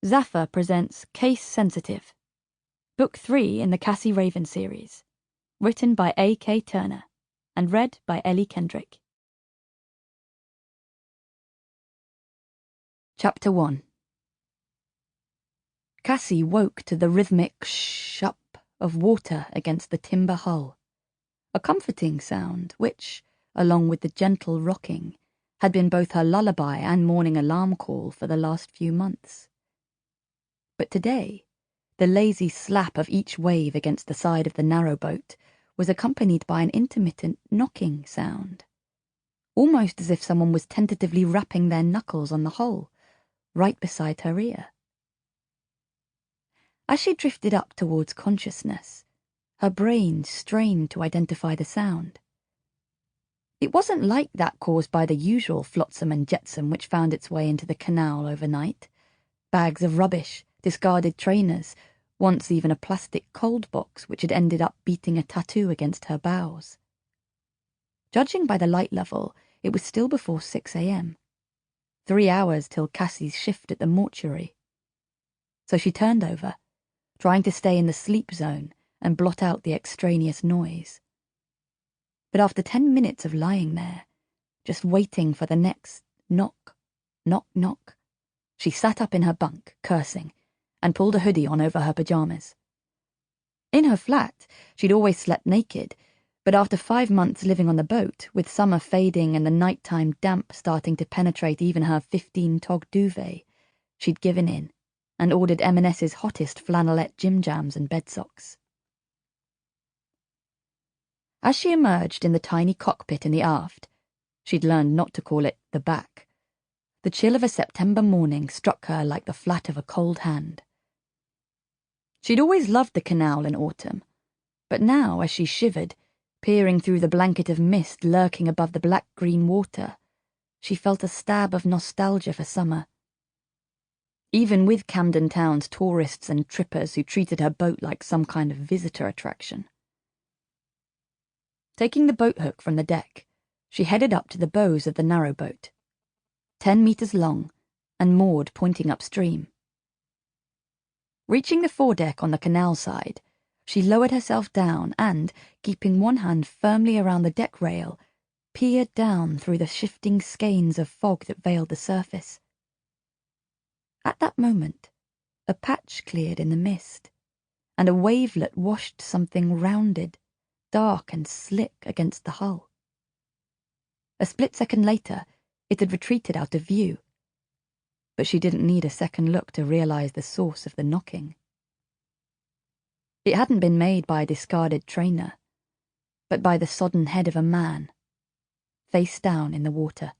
Zaffa presents Case Sensitive, Book 3 in the Cassie Raven series, written by A.K. Turner, and read by Ellie Kendrick. Chapter 1. Cassie woke to the rhythmic sh-up of water against the timber hull, a comforting sound which, along with the gentle rocking, had been both her lullaby and morning alarm call for the last few months. But today, the lazy slap of each wave against the side of the narrowboat was accompanied by an intermittent knocking sound, almost as if someone was tentatively rapping their knuckles on the hull, right beside her ear. As she drifted up towards consciousness, her brain strained to identify the sound. It wasn't like that caused by the usual flotsam and jetsam which found its way into the canal overnight. Bags of rubbish, discarded trainers, once even a plastic cold box which had ended up beating a tattoo against her bows. Judging by the light level, it was still before 6 a.m. 3 hours till Cassie's shift at the mortuary. So she turned over, trying to stay in the sleep zone and blot out the extraneous noise. But after 10 minutes of lying there, just waiting for the next knock, knock, knock, she sat up in her bunk, cursing, and pulled a hoodie on over her pajamas. In her flat, she'd always slept naked, but after 5 months living on the boat, with summer fading and the nighttime damp starting to penetrate even her 15-tog duvet, she'd given in and ordered M&S's hottest flannelette gym jams and bed socks. As she emerged in the tiny cockpit in the aft, she'd learned not to call it the back, the chill of a September morning struck her like the flat of a cold hand. She'd always loved the canal in autumn, but now, as she shivered, peering through the blanket of mist lurking above the black-green water, she felt a stab of nostalgia for summer. Even with Camden town's tourists and trippers who treated her boat like some kind of visitor attraction. Taking the boat hook from the deck, she headed up to the bows of the narrowboat, 10 meters long and moored pointing upstream. Reaching the foredeck on the canal side, she lowered herself down and, keeping one hand firmly around the deck rail, peered down through the shifting skeins of fog that veiled the surface. At that moment, a patch cleared in the mist, and a wavelet washed something rounded, dark and slick against the hull. A split second later, it had retreated out of view, but she didn't need a second look to realize the source of the knocking. It hadn't been made by a discarded trainer, but by the sodden head of a man, face down in the water.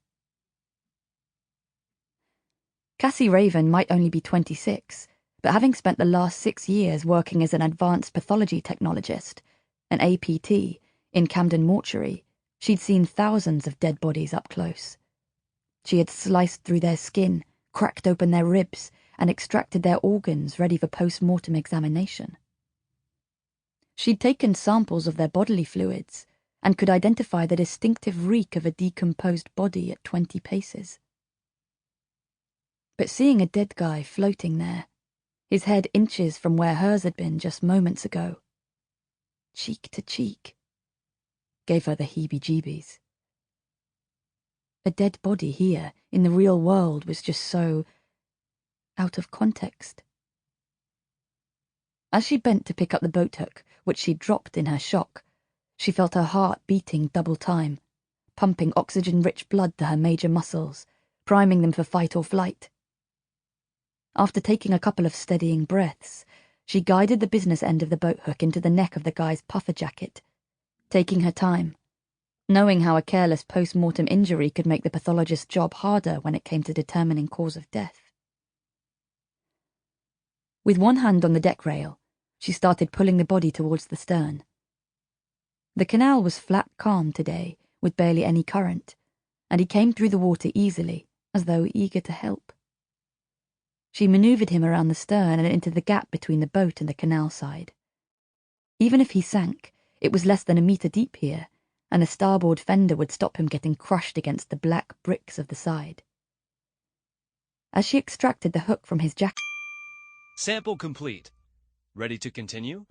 Cassie Raven might only be 26, but having spent the last 6 years working as an advanced pathology technologist, an APT, in Camden mortuary, she'd seen thousands of dead bodies up close. She had sliced through their skin, cracked open their ribs, and extracted their organs ready for post-mortem examination. She'd taken samples of their bodily fluids and could identify the distinctive reek of a decomposed body at 20 paces. But seeing a dead guy floating there, his head inches from where hers had been just moments ago, cheek to cheek, gave her the heebie-jeebies. A dead body here, in the real world, was just so out of context. As she bent to pick up the boat hook, which she'd dropped in her shock, she felt her heart beating double time, pumping oxygen-rich blood to her major muscles, priming them for fight or flight. After taking a couple of steadying breaths, she guided the business end of the boat hook into the neck of the guy's puffer jacket, taking her time, knowing how a careless post-mortem injury could make the pathologist's job harder when it came to determining cause of death. With one hand on the deck rail, she started pulling the body towards the stern. The canal was flat calm today, with barely any current, and he came through the water easily, as though eager to help. She manoeuvred him around the stern and into the gap between the boat and the canal side. Even if he sank, it was less than a meter deep here, and the starboard fender would stop him getting crushed against the black bricks of the side. As she extracted the hook from his jacket, Sample complete. Ready to continue?